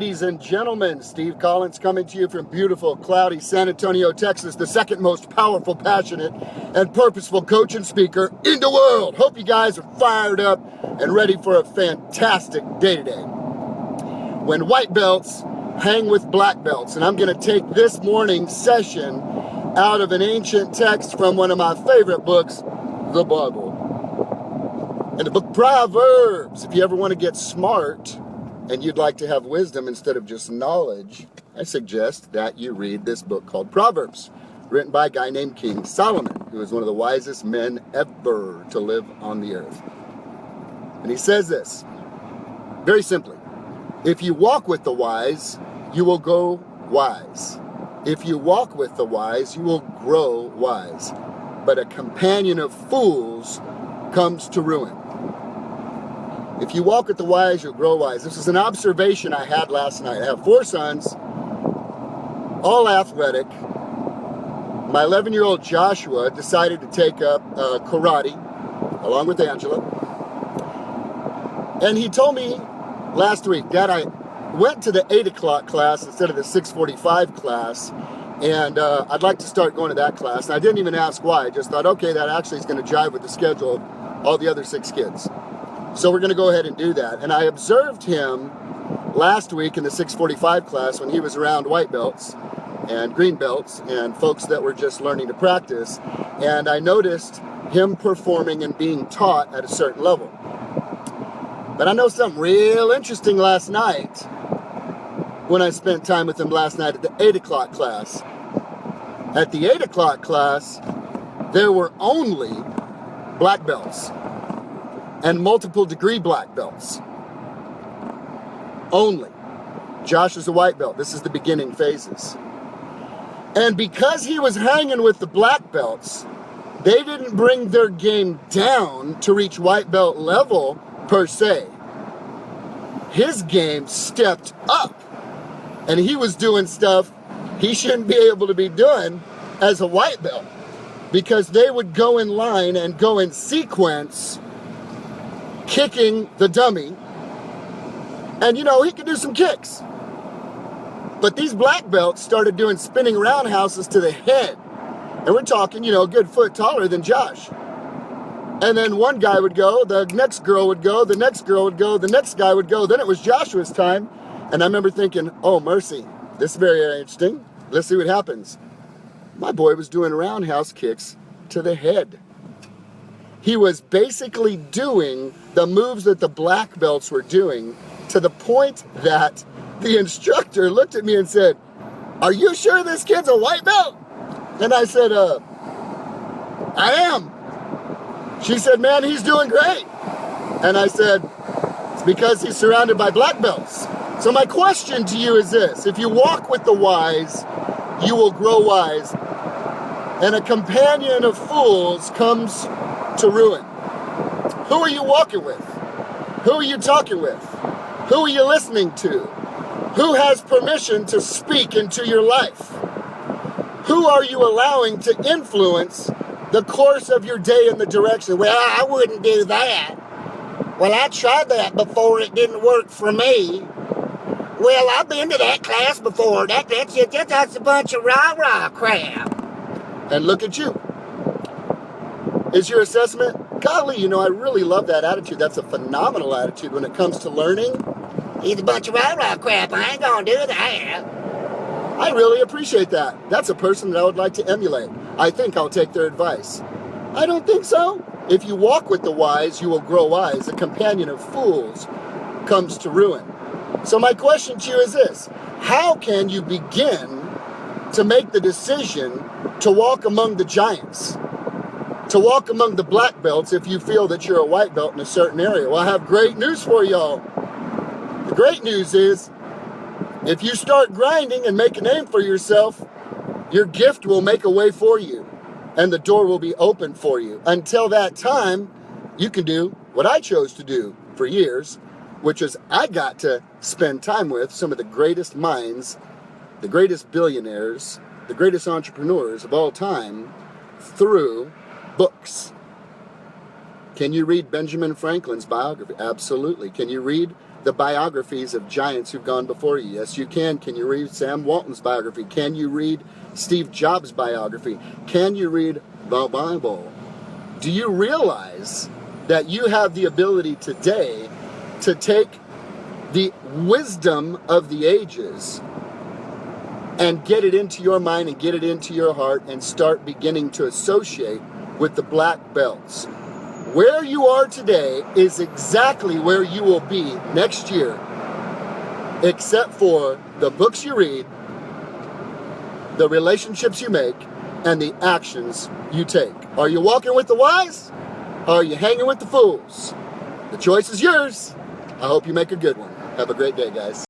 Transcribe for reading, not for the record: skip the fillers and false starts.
Ladies and gentlemen, Steve Collins coming to you from beautiful, cloudy San Antonio, Texas, the second most powerful, passionate, and purposeful coach and speaker in the world. Hope you guys are fired up and ready for a fantastic day today. When white belts hang with black belts, and I'm going to take this morning's session out of an ancient text from one of my favorite books, the Bible. And the book Proverbs. If you ever want to get smart and you'd like to have wisdom instead of just knowledge, I suggest that you read this book called Proverbs, written by a guy named King Solomon, who is one of the wisest men ever to live on the earth. And he says this, very simply, if you walk with the wise, you will go wise. If you walk with the wise, you will grow wise. But a companion of fools comes to ruin. If you walk with the wise, you'll grow wise. This is an observation I had last night. I have 4 sons, all athletic. My 11-year-old Joshua decided to take up karate, along with Angela. And he told me last week, Dad, I went to the 8 o'clock class instead of the 6:45 class, and I'd like to start going to that class. And I didn't even ask why. I just thought, okay, that actually is going to jive with the schedule of all the other 6 kids. So we're going to go ahead and do that. And I observed him last week in the 6:45 class when he was around white belts and green belts and folks that were just learning to practice. And I noticed him performing and being taught at a certain level. But I know something real interesting last night when I spent time with him last night at the 8 o'clock class. At the 8 o'clock class, there were only black belts and multiple degree black belts. Only. Josh is a white belt. This is the beginning phases. And because he was hanging with the black belts, they didn't bring their game down to reach white belt level per se. His game stepped up. And he was doing stuff he shouldn't be able to be doing as a white belt. Because they would go in line and go in sequence kicking the dummy, and he could do some kicks. But these black belts started doing spinning roundhouses to the head, and we're talking, a good foot taller than Josh. And then one guy would go, the next girl would go, the next girl would go, the next guy would go, then it was Joshua's time, and I remember thinking, oh mercy, this is very interesting, let's see what happens. My boy was doing roundhouse kicks to the head. He was basically doing the moves that the black belts were doing, to the point that the instructor looked at me and said, "Are you sure this kid's a white belt?" And I said, "I am." She said, "Man, he's doing great." And I said, "It's because he's surrounded by black belts." So my question to you is this: if you walk with the wise, you will grow wise, and a companion of fools comes to ruin. Who are you walking with? Who are you talking with? Who are you listening to? Who has permission to speak into your life? Who are you allowing to influence the course of your day in the direction? Well, I wouldn't do that. Well, I tried that before, it didn't work for me. Well, I've been to that class before. That's a bunch of rah-rah crap. And look at you. Is your assessment, golly, I really love that attitude. That's a phenomenal attitude when it comes to learning. He's a bunch of rah-rah crap. I ain't gonna do that. I really appreciate that. That's a person that I would like to emulate. I think I'll take their advice. I don't think so. If you walk with the wise, you will grow wise. A companion of fools comes to ruin. So my question to you is this: how can you begin to make the decision to walk among the giants? To walk among the black belts if you feel that you're a white belt in a certain area? Well, I have great news for y'all. The great news is, if you start grinding and make a name for yourself, your gift will make a way for you, and the door will be open for you. Until that time, you can do what I chose to do for years, which is I got to spend time with some of the greatest minds, the greatest billionaires, the greatest entrepreneurs of all time through books. Can you read Benjamin Franklin's biography? Absolutely. Can you read the biographies of giants who've gone before you? Yes, you can. Can you read Sam Walton's biography? Can you read Steve Jobs' biography? Can you read the Bible? Do you realize that you have the ability today to take the wisdom of the ages and get it into your mind and get it into your heart and start beginning to associate with the black belts? Where you are today is exactly where you will be next year, except for the books you read, the relationships you make, and the actions you take. Are you walking with the wise? Or are you hanging with the fools? The choice is yours. I hope you make a good one. Have a great day, guys.